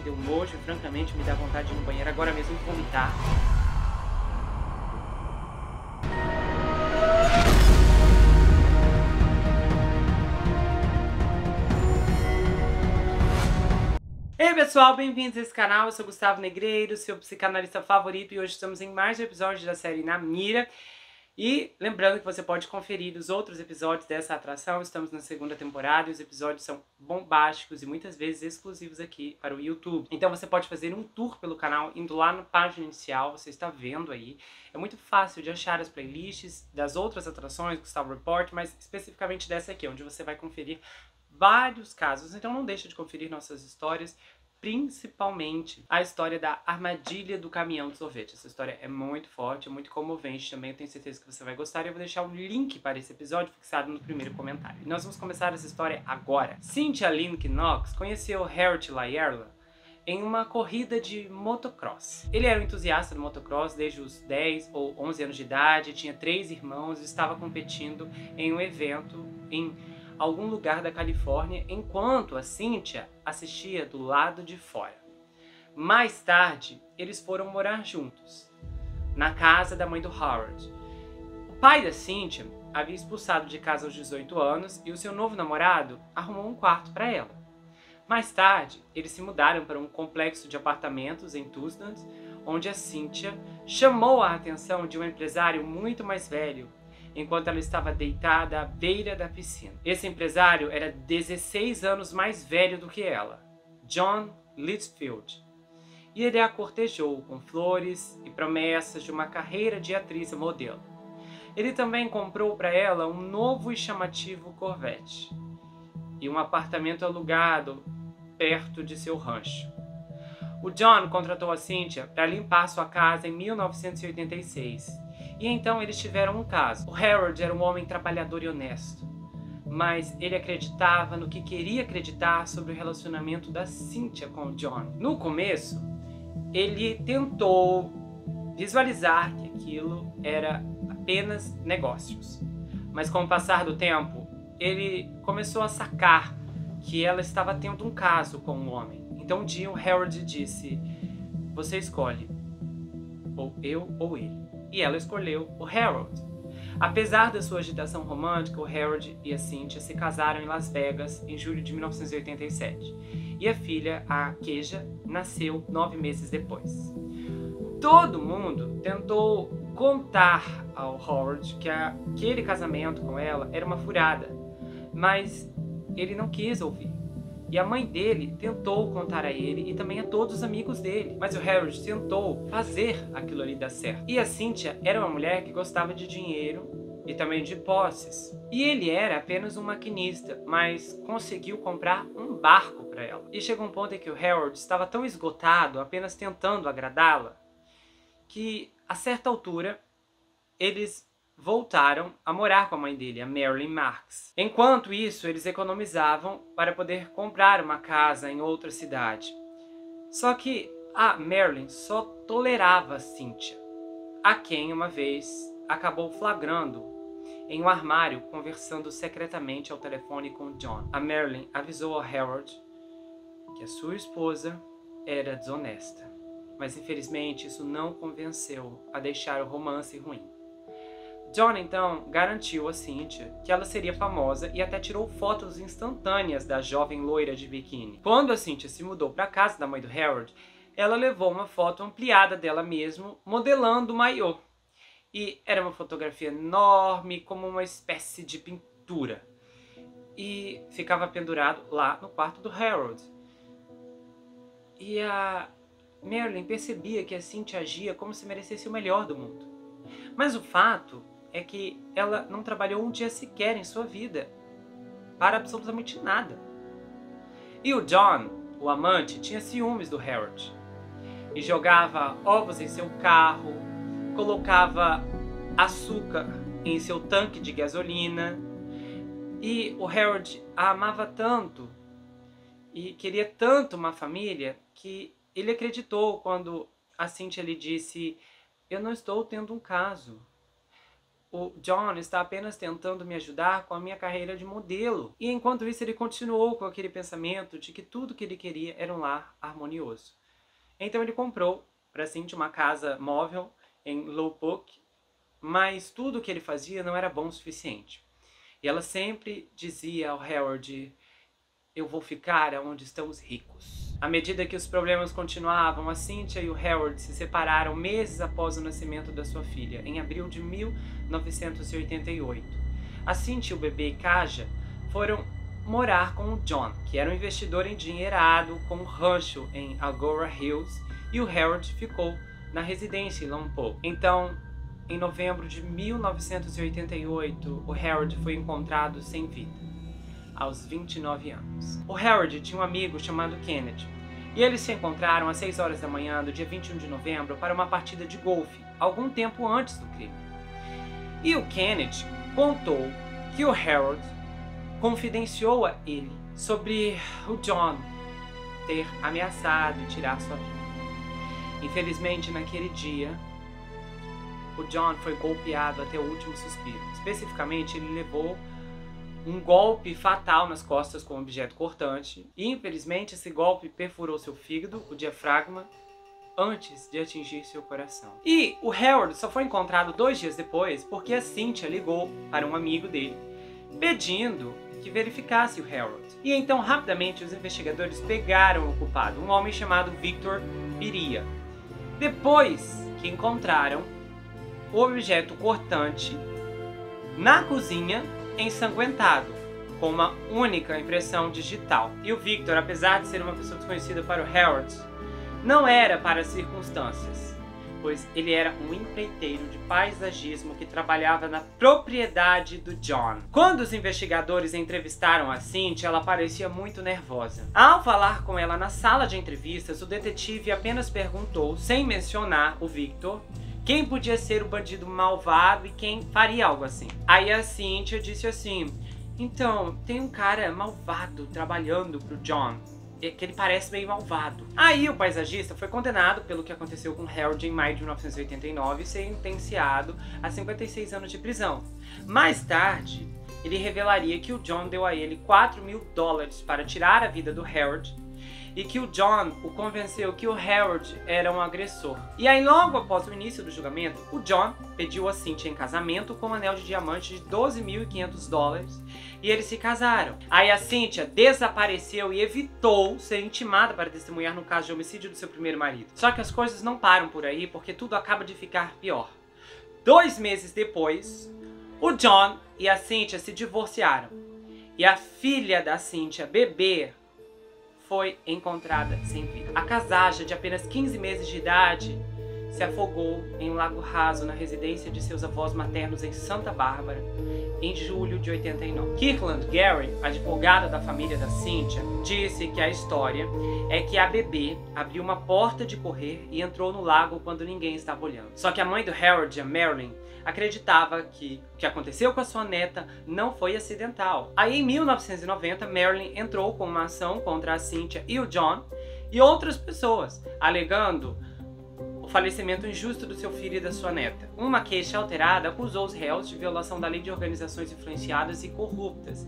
Me deu nojo, francamente, me dá vontade de ir no banheiro agora mesmo e vomitar. Ei pessoal, bem-vindos a esse canal, eu sou Gustavo Negreiro, seu psicanalista favorito, e hoje estamos em mais um episódio da série Na Mira. E lembrando que você pode conferir os outros episódios dessa atração, estamos na segunda temporada e os episódios são bombásticos e muitas vezes exclusivos aqui para o YouTube. Então você pode fazer um tour pelo canal indo lá na página inicial, você está vendo aí. É muito fácil de achar as playlists das outras atrações, Gustavo Report, mas especificamente dessa aqui, onde você vai conferir vários casos. Então não deixe de conferir nossas histórias, principalmente a história da armadilha do caminhão de sorvete. Essa história é muito forte, é muito comovente também, eu tenho certeza que você vai gostar, e eu vou deixar um link para esse episódio fixado no primeiro comentário. E nós vamos começar essa história agora. Cynthia Lynn Knox conheceu Harold Layerla em uma corrida de motocross. Ele era um entusiasta do motocross desde os 10 ou 11 anos de idade, tinha 3 irmãos e estava competindo em um evento em algum lugar da Califórnia, enquanto a Cynthia assistia do lado de fora. Mais tarde, eles foram morar juntos, na casa da mãe do Howard. O pai da Cynthia havia expulsado de casa aos 18 anos e o seu novo namorado arrumou um quarto para ela. Mais tarde, eles se mudaram para um complexo de apartamentos em Tucson, onde a Cynthia chamou a atenção de um empresário muito mais velho, enquanto ela estava deitada à beira da piscina. Esse empresário era 16 anos mais velho do que ela, John Litchfield, e ele a cortejou com flores e promessas de uma carreira de atriz modelo. Ele também comprou para ela um novo e chamativo Corvette e um apartamento alugado perto de seu rancho. O John contratou a Cynthia para limpar sua casa em 1986. E então eles tiveram um caso. O Harold era um homem trabalhador e honesto, mas ele acreditava no que queria acreditar sobre o relacionamento da Cynthia com o John. No começo, ele tentou visualizar que aquilo era apenas negócios. Mas com o passar do tempo, ele começou a sacar que ela estava tendo um caso com um homem. Então um dia o Harold disse: "Você escolhe, ou eu ou ele." E ela escolheu o Harold. Apesar da sua agitação romântica, o Harold e a Cynthia se casaram em Las Vegas em julho de 1987. E a filha, a Keja, nasceu 9 meses depois. Todo mundo tentou contar ao Howard que aquele casamento com ela era uma furada, mas ele não quis ouvir. E a mãe dele tentou contar a ele e também a todos os amigos dele. Mas o Harold tentou fazer aquilo ali dar certo. E a Cynthia era uma mulher que gostava de dinheiro e também de posses. E ele era apenas um maquinista, mas conseguiu comprar um barco para ela. E chegou um ponto em que o Harold estava tão esgotado, apenas tentando agradá-la, que a certa altura eles voltaram a morar com a mãe dele, a Marilyn Marks. Enquanto isso, eles economizavam para poder comprar uma casa em outra cidade. Só que a Marilyn só tolerava a Cynthia, a quem uma vez acabou flagrando em um armário conversando secretamente ao telefone com John. A Marilyn avisou ao Harold que a sua esposa era desonesta, mas infelizmente isso não convenceu a deixar o romance ruim. John então garantiu a Cynthia que ela seria famosa e até tirou fotos instantâneas da jovem loira de biquíni. Quando a Cynthia se mudou para a casa da mãe do Harold, ela levou uma foto ampliada dela mesma modelando o maiô. E era uma fotografia enorme, como uma espécie de pintura. E ficava pendurado lá no quarto do Harold. E a Marilyn percebia que a Cynthia agia como se merecesse o melhor do mundo. Mas o fato é que ela não trabalhou um dia sequer em sua vida para absolutamente nada. E o John, o amante, tinha ciúmes do Harold e jogava ovos em seu carro, colocava açúcar em seu tanque de gasolina. E o Harold a amava tanto e queria tanto uma família que ele acreditou quando a Cynthia lhe disse: "Eu não estou tendo um caso. o John está apenas tentando me ajudar com a minha carreira de modelo. E enquanto isso ele continuou com aquele pensamento de que tudo que ele queria era um lar harmonioso. Então ele comprou para Cynthia uma casa móvel em Lowbrook, mas tudo o que ele fazia não era bom o suficiente. E ela sempre dizia ao Harold: eu vou ficar onde estão os ricos. À medida que os problemas continuavam, a Cynthia e o Harold se separaram meses após o nascimento da sua filha, em abril de 1988. A Cynthia e o bebê Kaja foram morar com o John, que era um investidor endinheirado com um rancho em Agora Hills, e o Harold ficou na residência em Lompoc. Então, em novembro de 1988, o Harold foi encontrado sem vida, aos 29 anos. O Harold tinha um amigo chamado Kennedy, e eles se encontraram às 6 horas da manhã do dia 21 de novembro para uma partida de golfe, algum tempo antes do crime. E o Kennedy contou que o Harold confidenciou a ele sobre o John ter ameaçado tirar sua vida. Infelizmente, naquele dia, o John foi golpeado até o último suspiro. Especificamente, ele levou um golpe fatal nas costas com um objeto cortante. E, infelizmente, esse golpe perfurou seu fígado, o diafragma, antes de atingir seu coração. E o Harold só foi encontrado 2 dias depois porque a Cynthia ligou para um amigo dele, pedindo que verificasse o Harold. E então, rapidamente, os investigadores pegaram o culpado, um homem chamado Victor Biria. Depois que encontraram o objeto cortante na cozinha, ensanguentado, com uma única impressão digital. E o Victor, apesar de ser uma pessoa desconhecida para o Harold, não era para as circunstâncias, pois ele era um empreiteiro de paisagismo que trabalhava na propriedade do John. Quando os investigadores entrevistaram a Cynthia, ela parecia muito nervosa. Ao falar com ela na sala de entrevistas, o detetive apenas perguntou, sem mencionar o Victor, quem podia ser o bandido malvado e quem faria algo assim. Aí a Cynthia disse assim: então, tem um cara malvado trabalhando pro John, que ele parece meio malvado. Aí o paisagista foi condenado pelo que aconteceu com Harold em maio de 1989 e sentenciado a 56 anos de prisão. Mais tarde, ele revelaria que o John deu a ele $4.000 para tirar a vida do Harold, e que o John o convenceu que o Harold era um agressor. E aí, logo após o início do julgamento, o John pediu a Cynthia em casamento com um anel de diamante de $12.500 e eles se casaram. Aí a Cynthia desapareceu e evitou ser intimada para testemunhar no caso de homicídio do seu primeiro marido. Só que as coisas não param por aí, porque tudo acaba de ficar pior. 2 meses depois, o John e a Cynthia se divorciaram. E a filha da Cynthia, bebê, foi encontrada sem vida. A casaja, de apenas 15 meses de idade, se afogou em um lago raso na residência de seus avós maternos em Santa Bárbara, em julho de 89. Kirkland Gary, advogada da família da Cynthia, disse que a história é que a bebê abriu uma porta de correr e entrou no lago quando ninguém estava olhando. Só que a mãe do Harold, a Marilyn, acreditava que o que aconteceu com a sua neta não foi acidental. Aí, em 1990, Marilyn entrou com uma ação contra a Cynthia e o John e outras pessoas, alegando o falecimento injusto do seu filho e da sua neta. Uma queixa alterada acusou os réus de violação da lei de organizações influenciadas e corruptas,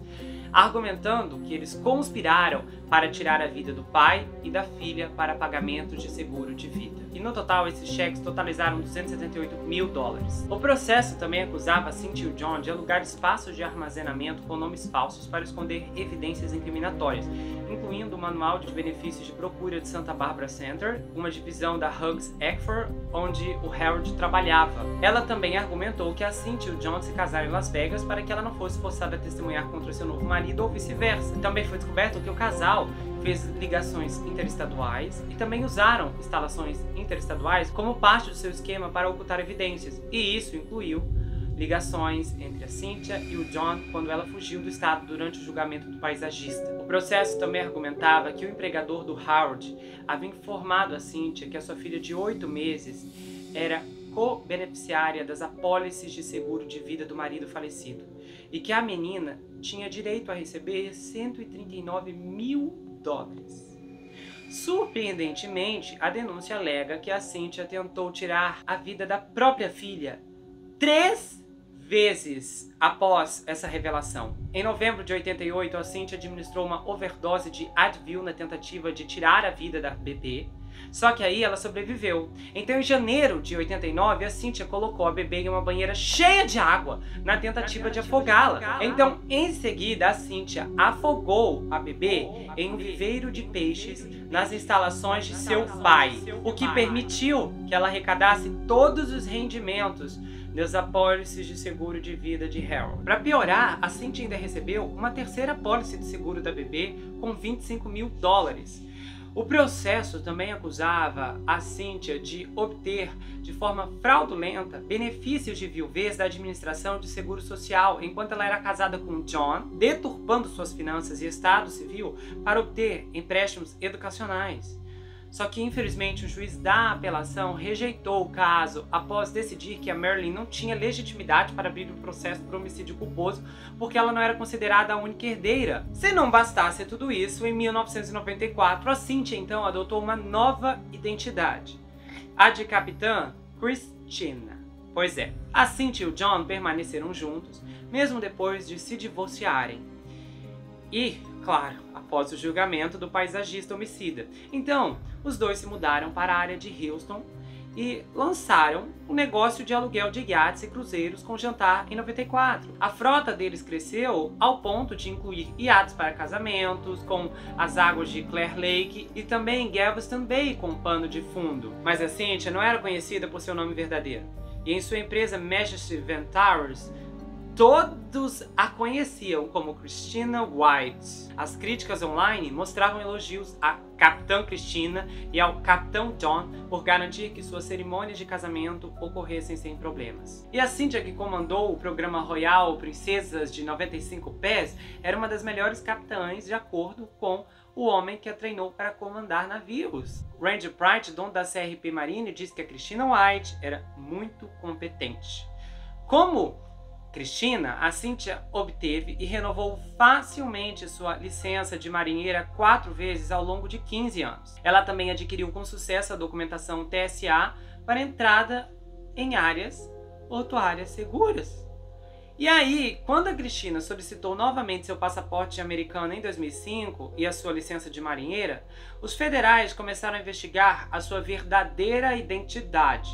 argumentando que eles conspiraram para tirar a vida do pai e da filha para pagamento de seguro de vida. E no total, esses cheques totalizaram $278.000. O processo também acusava a Cynthia e o John de alugar espaços de armazenamento com nomes falsos para esconder evidências incriminatórias, incluindo o Manual de Benefícios de Procura de Santa Barbara Center, uma divisão da Hugs Eckford, onde o Harold trabalhava. Ela também argumentou que a Cynthia e o John se casaram em Las Vegas para que ela não fosse forçada a testemunhar contra seu novo marido ou vice-versa. Também foi descoberto que o casal fez ligações interestaduais e também usaram instalações interestaduais como parte do seu esquema para ocultar evidências. E isso incluiu ligações entre a Cynthia e o John quando ela fugiu do estado durante o julgamento do paisagista. O processo também argumentava que o empregador do Harold havia informado a Cynthia que a sua filha de 8 meses era co-beneficiária das apólices de seguro de vida do marido falecido e que a menina tinha direito a receber $139.000. Surpreendentemente, a denúncia alega que a Cynthia tentou tirar a vida da própria filha 3 vezes após essa revelação. Em novembro de 88, a Cynthia administrou uma overdose de Advil na tentativa de tirar a vida da bebê. Só que aí ela sobreviveu. Então, em janeiro de 89, a Cynthia colocou a bebê em uma banheira cheia de água na tentativa de afogá-la. Então, em seguida, a Cynthia afogou a bebê em um viveiro de peixes nas instalações de seu pai, o que permitiu que ela arrecadasse todos os rendimentos das apólices de seguro de vida de Harold. Para piorar, a Cynthia ainda recebeu uma terceira apólice de seguro da bebê com $25 mil. O processo também acusava a Cynthia de obter, de forma fraudulenta, benefícios de viuvez da administração de seguro social enquanto ela era casada com John, deturpando suas finanças e estado civil para obter empréstimos educacionais. Só que, infelizmente, o juiz da apelação rejeitou o caso após decidir que a Marilyn não tinha legitimidade para abrir o processo por homicídio culposo porque ela não era considerada a única herdeira. Se não bastasse tudo isso, em 1994, a Cynthia então adotou uma nova identidade, a de Capitã Christina. Pois é, a Cynthia e o John permaneceram juntos, mesmo depois de se divorciarem. E, claro, após o julgamento do paisagista homicida. Então, os dois se mudaram para a área de Houston e lançaram um negócio de aluguel de iates e cruzeiros com jantar em 94. A frota deles cresceu ao ponto de incluir iates para casamentos, com as águas de Clear Lake e também Galveston Bay com pano de fundo. Mas a Cynthia não era conhecida por seu nome verdadeiro. E em sua empresa Majesty Van Towers, todos a conheciam como Christina White. As críticas online mostravam elogios à Capitã Christina e ao Capitão John por garantir que suas cerimônias de casamento ocorressem sem problemas. E a Cynthia, que comandou o programa Royal Princesas de 95 pés, era uma das melhores capitães de acordo com o homem que a treinou para comandar navios. Randy Price, dono da CRP Marine, disse que a Christina White era muito competente. Como Christina, a Cynthia obteve e renovou facilmente sua licença de marinheira 4 vezes ao longo de 15 anos. Ela também adquiriu com sucesso a documentação TSA para entrada em áreas portuárias seguras. E aí, quando a Christina solicitou novamente seu passaporte americano em 2005 e a sua licença de marinheira, os federais começaram a investigar a sua verdadeira identidade.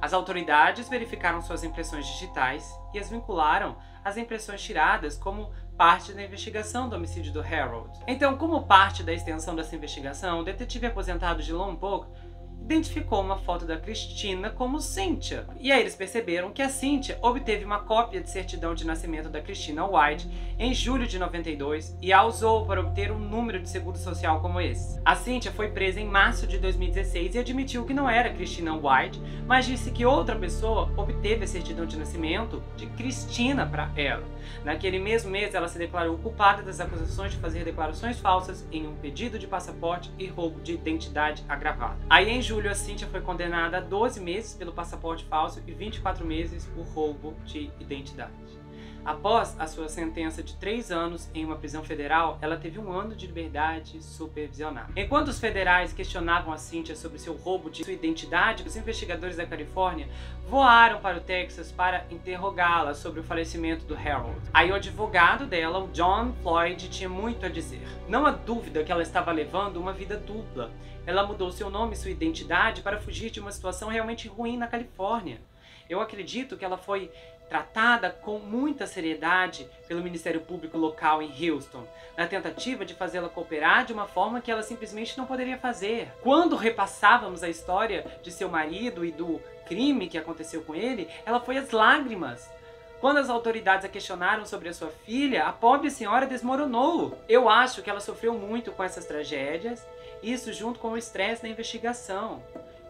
As autoridades verificaram suas impressões digitais e as vincularam às impressões tiradas como parte da investigação do homicídio do Harold. Então, como parte da extensão dessa investigação, o detetive aposentado de Lompoc identificou uma foto da Christina como Cynthia. E aí eles perceberam que a Cynthia obteve uma cópia de certidão de nascimento da Christina White em julho de 92 e a usou para obter um número de seguro social como esse. A Cynthia foi presa em março de 2016 e admitiu que não era Christina White, mas disse que outra pessoa obteve a certidão de nascimento de Christina para ela. Naquele mesmo mês, ela se declarou culpada das acusações de fazer declarações falsas em um pedido de passaporte e roubo de identidade agravado. Aí, em julho, a Cynthia foi condenada a 12 meses pelo passaporte falso e 24 meses por roubo de identidade. Após a sua sentença de 3 anos em uma prisão federal, ela teve 1 ano de liberdade supervisionada. Enquanto os federais questionavam a Cynthia sobre seu roubo de sua identidade, os investigadores da Califórnia voaram para o Texas para interrogá-la sobre o falecimento do Harold. Aí o advogado dela, o John Floyd, tinha muito a dizer. Não há dúvida que ela estava levando uma vida dupla. Ela mudou seu nome e sua identidade para fugir de uma situação realmente ruim na Califórnia. Eu acredito que ela foi tratada com muita seriedade pelo Ministério Público local em Houston, na tentativa de fazê-la cooperar de uma forma que ela simplesmente não poderia fazer. Quando repassávamos a história de seu marido e do crime que aconteceu com ele, ela foi às lágrimas. Quando as autoridades a questionaram sobre a sua filha, a pobre senhora desmoronou. Eu acho que ela sofreu muito com essas tragédias, isso junto com o estresse da investigação.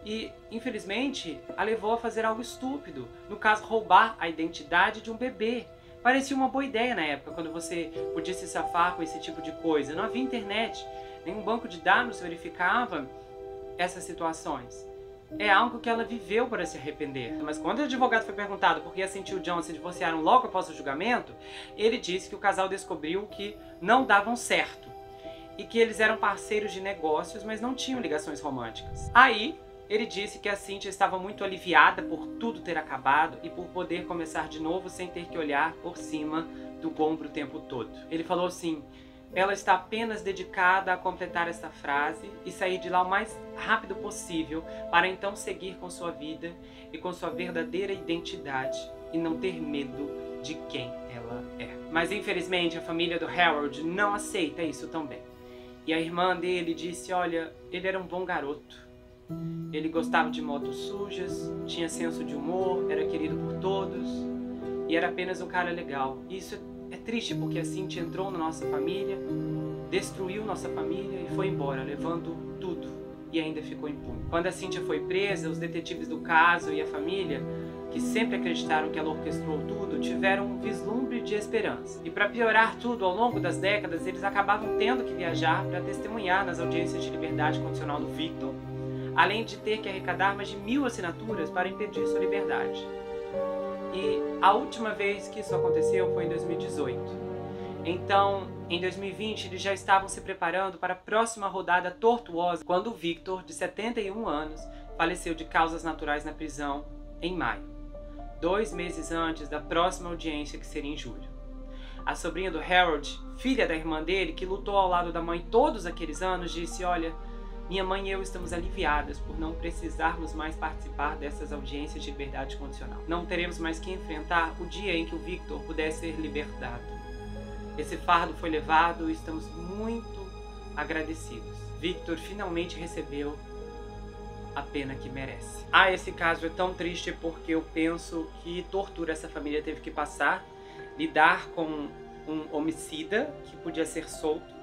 E, infelizmente, a levou a fazer algo estúpido, no caso, roubar a identidade de um bebê. Parecia uma boa ideia na época, quando você podia se safar com esse tipo de coisa. Não havia internet, nenhum banco de dados verificava essas situações. É algo que ela viveu para se arrepender. Mas quando o advogado foi perguntado por que a Cynthia e o John se divorciaram logo após o julgamento, ele disse que o casal descobriu que não davam certo e que eles eram parceiros de negócios, mas não tinham ligações românticas. Aí, Ele disse que a Cynthia estava muito aliviada por tudo ter acabado e por poder começar de novo sem ter que olhar por cima do ombro o tempo todo. Ele falou assim: ela está apenas dedicada a completar esta frase e sair de lá o mais rápido possível para então seguir com sua vida e com sua verdadeira identidade e não ter medo de quem ela é. Mas infelizmente a família do Harold não aceita isso também. E a irmã dele disse: olha, ele era um bom garoto. Ele gostava de motos sujas, tinha senso de humor, era querido por todos e era apenas um cara legal. E isso é triste porque a Cynthia entrou na nossa família, destruiu nossa família e foi embora, levando tudo, e ainda ficou impune. Quando a Cynthia foi presa, os detetives do caso e a família, que sempre acreditaram que ela orquestrou tudo, tiveram um vislumbre de esperança. E para piorar tudo, ao longo das décadas, eles acabavam tendo que viajar para testemunhar nas audiências de liberdade condicional do Victor, além de ter que arrecadar mais de 1000 assinaturas para impedir sua liberdade. E a última vez que isso aconteceu foi em 2018. Então, em 2020, eles já estavam se preparando para a próxima rodada tortuosa, quando o Victor, de 71 anos, faleceu de causas naturais na prisão em maio, 2 meses antes da próxima audiência, que seria em julho. A sobrinha do Harold, filha da irmã dele, que lutou ao lado da mãe todos aqueles anos, disse: olha, minha mãe e eu estamos aliviadas por não precisarmos mais participar dessas audiências de liberdade condicional. Não teremos mais que enfrentar o dia em que o Victor puder ser libertado. Esse fardo foi levado e estamos muito agradecidos. Victor finalmente recebeu a pena que merece. Esse caso é tão triste porque eu penso que tortura essa família teve que passar, lidar com um homicida que podia ser solto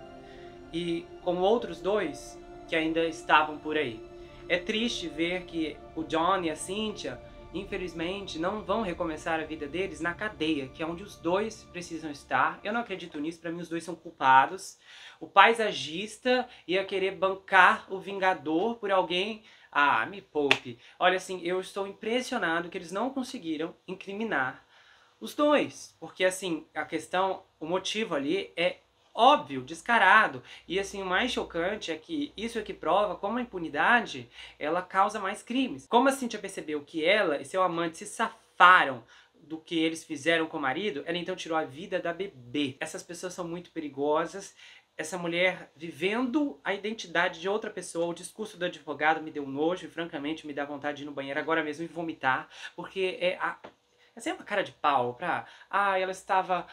e com outros 2 que ainda estavam por aí. É triste ver que o John e a Cynthia, infelizmente, não vão recomeçar a vida deles na cadeia, que é onde os 2 precisam estar. Eu não acredito nisso, para mim os 2 são culpados. O paisagista ia querer bancar o vingador por alguém. Me poupe. Olha, assim, eu estou impressionado que eles não conseguiram incriminar os 2. Porque, assim, a questão, o motivo ali é óbvio, descarado. E assim, o mais chocante é que isso é que prova como a impunidade, ela causa mais crimes. Como a Cynthia percebeu que ela e seu amante se safaram do que eles fizeram com o marido, ela então tirou a vida da bebê. Essas pessoas são muito perigosas. Essa mulher vivendo a identidade de outra pessoa. O discurso do advogado me deu nojo e francamente me dá vontade de ir no banheiro agora mesmo e vomitar, porque essa é uma cara de pau pra... ela estava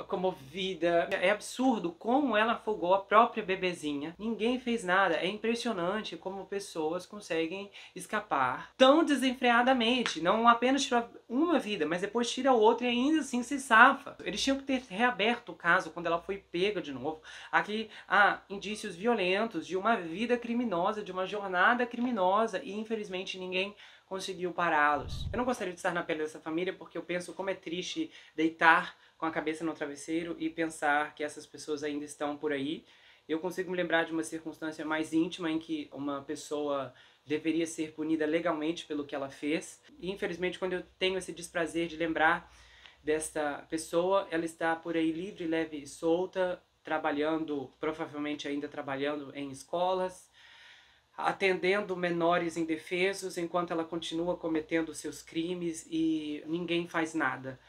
comovida. É absurdo como ela afogou a própria bebezinha. Ninguém fez nada. É impressionante como pessoas conseguem escapar tão desenfreadamente. Não apenas tira uma vida, mas depois tira outra e ainda assim se safa. Eles tinham que ter reaberto o caso quando ela foi pega de novo. Aqui há indícios violentos de uma vida criminosa, de uma jornada criminosa, e infelizmente ninguém conseguiu pará-los. Eu não gostaria de estar na pele dessa família porque eu penso como é triste deitar com a cabeça no travesseiro e pensar que essas pessoas ainda estão por aí. Eu consigo me lembrar de uma circunstância mais íntima em que uma pessoa deveria ser punida legalmente pelo que ela fez. E infelizmente, quando eu tenho esse desprazer de lembrar desta pessoa, ela está por aí livre, leve e solta, trabalhando, provavelmente ainda trabalhando em escolas, atendendo menores indefesos, enquanto ela continua cometendo seus crimes e ninguém faz nada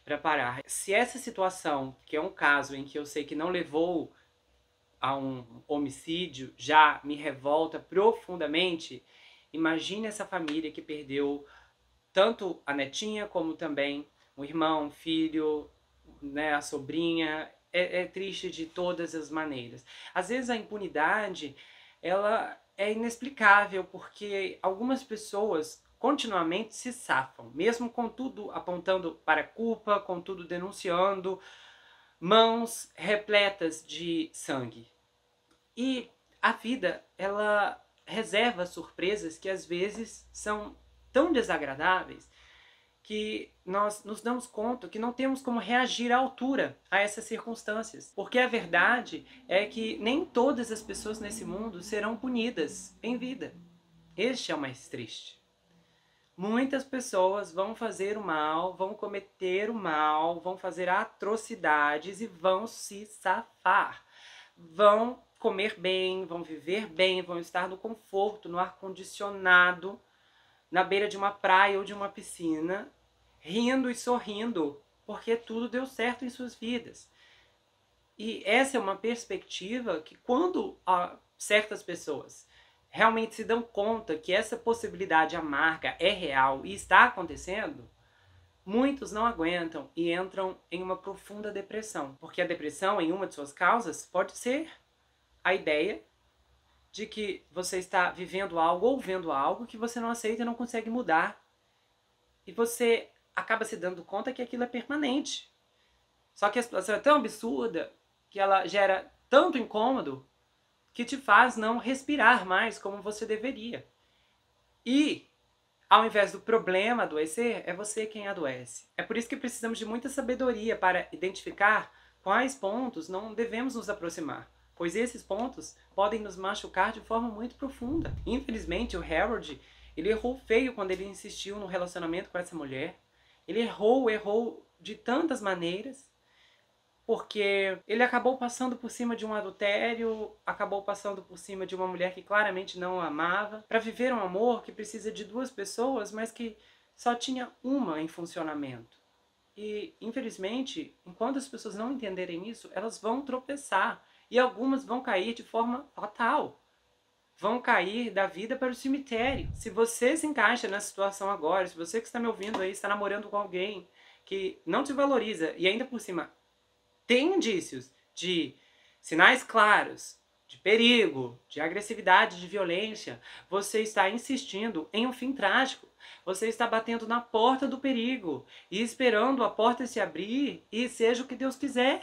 para parar. Se essa situação, que é um caso em que eu sei que não levou a um homicídio, já me revolta profundamente, imagine essa família que perdeu tanto a netinha como também o irmão, o filho, né, a sobrinha. É triste de todas as maneiras. Às vezes a impunidade, ela é inexplicável porque algumas pessoas continuamente se safam, mesmo com tudo apontando para a culpa, com tudo denunciando, mãos repletas de sangue. E a vida, ela reserva surpresas que às vezes são tão desagradáveis que nós nos damos conta que não temos como reagir à altura a essas circunstâncias. Porque a verdade é que nem todas as pessoas nesse mundo serão punidas em vida. Este é o mais triste. Muitas pessoas vão fazer o mal, vão cometer o mal, vão fazer atrocidades e vão se safar. Vão comer bem, vão viver bem, vão estar no conforto, no ar-condicionado, na beira de uma praia ou de uma piscina, rindo e sorrindo, porque tudo deu certo em suas vidas. E essa é uma perspectiva que, quando certas pessoas realmente se dão conta que essa possibilidade amarga é real e está acontecendo, muitos não aguentam e entram em uma profunda depressão. Porque a depressão, em uma de suas causas, pode ser a ideia de que você está vivendo algo ou vendo algo que você não aceita e não consegue mudar. E você acaba se dando conta que aquilo é permanente. Só que a situação é tão absurda que ela gera tanto incômodo que te faz não respirar mais como você deveria. E, ao invés do problema adoecer, é você quem adoece. É por isso que precisamos de muita sabedoria para identificar quais pontos não devemos nos aproximar, pois esses pontos podem nos machucar de forma muito profunda. Infelizmente, o Harold, ele errou feio quando ele insistiu no relacionamento com essa mulher. Ele errou de tantas maneiras, porque ele acabou passando por cima de um adultério, acabou passando por cima de uma mulher que claramente não o amava, para viver um amor que precisa de duas pessoas, mas que só tinha uma em funcionamento. E, infelizmente, enquanto as pessoas não entenderem isso, elas vão tropeçar, e algumas vão cair de forma fatal. Vão cair da vida para o cemitério. Se você se encaixa nessa situação agora, se você que está me ouvindo aí, está namorando com alguém que não te valoriza, e ainda por cima tem indícios de sinais claros de perigo, de agressividade, de violência, você está insistindo em um fim trágico. Você está batendo na porta do perigo e esperando a porta se abrir e seja o que Deus quiser.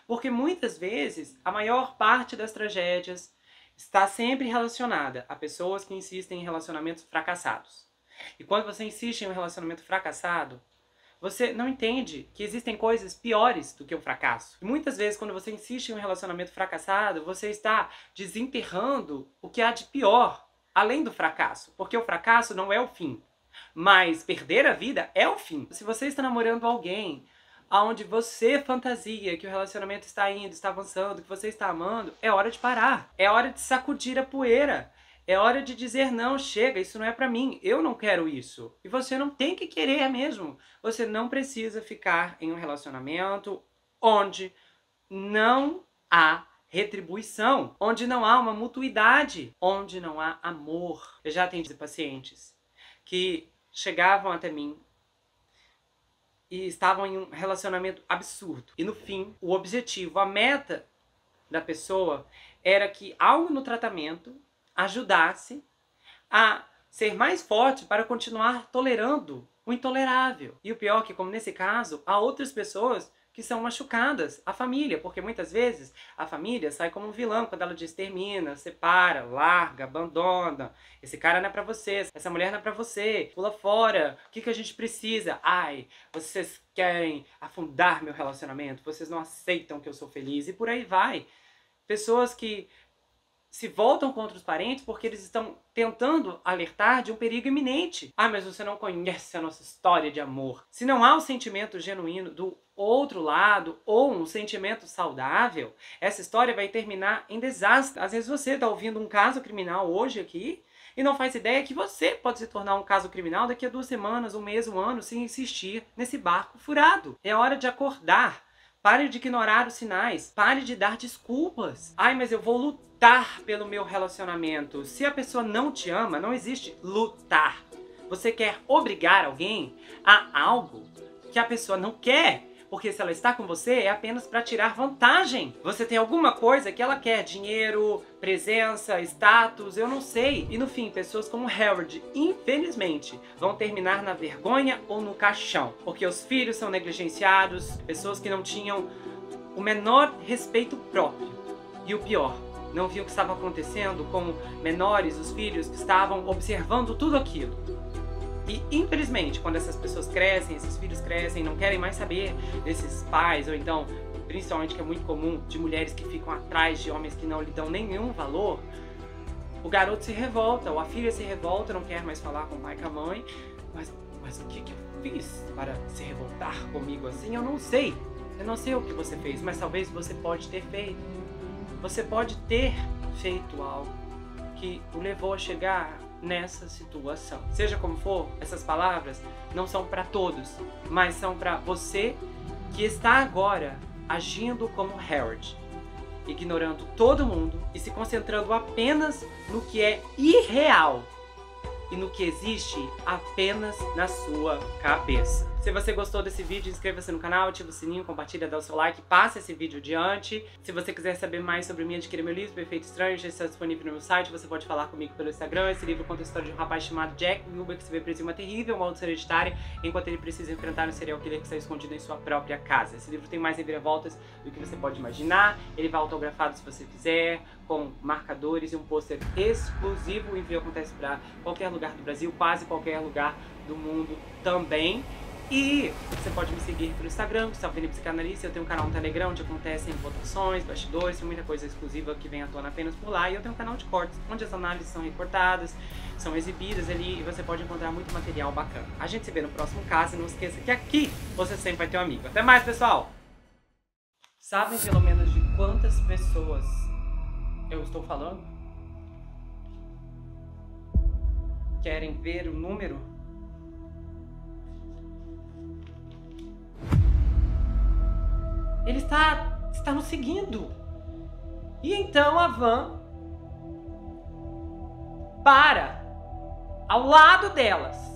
Porque muitas vezes a maior parte das tragédias está sempre relacionada a pessoas que insistem em relacionamentos fracassados. E quando você insiste em um relacionamento fracassado, você não entende que existem coisas piores do que o fracasso. E muitas vezes, quando você insiste em um relacionamento fracassado, você está desenterrando o que há de pior, além do fracasso. Porque o fracasso não é o fim, mas perder a vida é o fim. Se você está namorando alguém onde você fantasia que o relacionamento está indo, está avançando, que você está amando, é hora de parar. É hora de sacudir a poeira. É hora de dizer, não, chega, isso não é pra mim, eu não quero isso. E você não tem que querer mesmo. Você não precisa ficar em um relacionamento onde não há retribuição, onde não há uma mutuidade, onde não há amor. Eu já atendi pacientes que chegavam até mim e estavam em um relacionamento absurdo. E no fim, o objetivo, a meta da pessoa era que algo no tratamento ajudasse a ser mais forte para continuar tolerando o intolerável. E o pior é que, como nesse caso, há outras pessoas que são machucadas, a família, porque muitas vezes a família sai como um vilão quando ela diz termina, separa, larga, abandona, esse cara não é pra você, essa mulher não é pra você, pula fora, o que a gente precisa? Ai, vocês querem afundar meu relacionamento, vocês não aceitam que eu sou feliz, e por aí vai. Pessoas que se voltam contra os parentes porque eles estão tentando alertar de um perigo iminente. Ah, mas você não conhece a nossa história de amor. Se não há um sentimento genuíno do outro lado ou um sentimento saudável, essa história vai terminar em desastre. Às vezes você está ouvindo um caso criminal hoje aqui e não faz ideia que você pode se tornar um caso criminal daqui a 2 semanas, um mês, um ano, se insistir nesse barco furado. É hora de acordar. Pare de ignorar os sinais. Pare de dar desculpas. Ai, mas eu vou lutar pelo meu relacionamento. Se a pessoa não te ama, não existe lutar. Você quer obrigar alguém a algo que a pessoa não quer. Porque se ela está com você, é apenas para tirar vantagem. Você tem alguma coisa que ela quer. Dinheiro, presença, status, eu não sei. E no fim, pessoas como Harold, infelizmente, vão terminar na vergonha ou no caixão. Porque os filhos são negligenciados, pessoas que não tinham o menor respeito próprio. E o pior, não viam o que estava acontecendo com menores, os filhos que estavam observando tudo aquilo. E, infelizmente, quando essas pessoas crescem, esses filhos crescem, não querem mais saber desses pais, ou então, principalmente, que é muito comum, de mulheres que ficam atrás de homens que não lhe dão nenhum valor, o garoto se revolta, ou a filha se revolta, não quer mais falar com o pai e com a mãe. Mas o que eu fiz para se revoltar comigo assim? Eu não sei. Eu não sei o que você fez, mas talvez você pode ter feito. você pode ter feito algo que o levou a chegar nessa situação. Seja como for, essas palavras não são para todos, mas são para você que está agora agindo como Harold, ignorando todo mundo e se concentrando apenas no que é irreal e no que existe apenas na sua cabeça. Se você gostou desse vídeo, inscreva-se no canal, ativa o sininho, compartilha, dá o seu like, passa esse vídeo adiante. Se você quiser saber mais sobre mim, adquira meu livro, Perfeito Estranho, já está disponível no meu site, você pode falar comigo pelo Instagram. Esse livro conta a história de um rapaz chamado Jack Wilber que se vê preso em uma terrível maldição hereditária, enquanto ele precisa enfrentar um serial killer que está escondido em sua própria casa. Esse livro tem mais reviravoltas do que você pode imaginar, ele vai autografado se você quiser, com marcadores e um pôster exclusivo. O envio acontece para qualquer lugar do Brasil, quase qualquer lugar do mundo também. E você pode me seguir pelo Instagram, Gustavo Vini Psicanalista. Eu tenho um canal no Telegram onde acontecem votações, bastidores, tem muita coisa exclusiva que vem à tona apenas por lá. E eu tenho um canal de cortes, onde as análises são recortadas, são exibidas ali e você pode encontrar muito material bacana. A gente se vê no próximo caso e não esqueça que aqui você sempre vai ter um amigo. Até mais, pessoal! Sabem pelo menos de quantas pessoas eu estou falando? Querem ver o número? Ele está nos seguindo. E então a van para ao lado delas.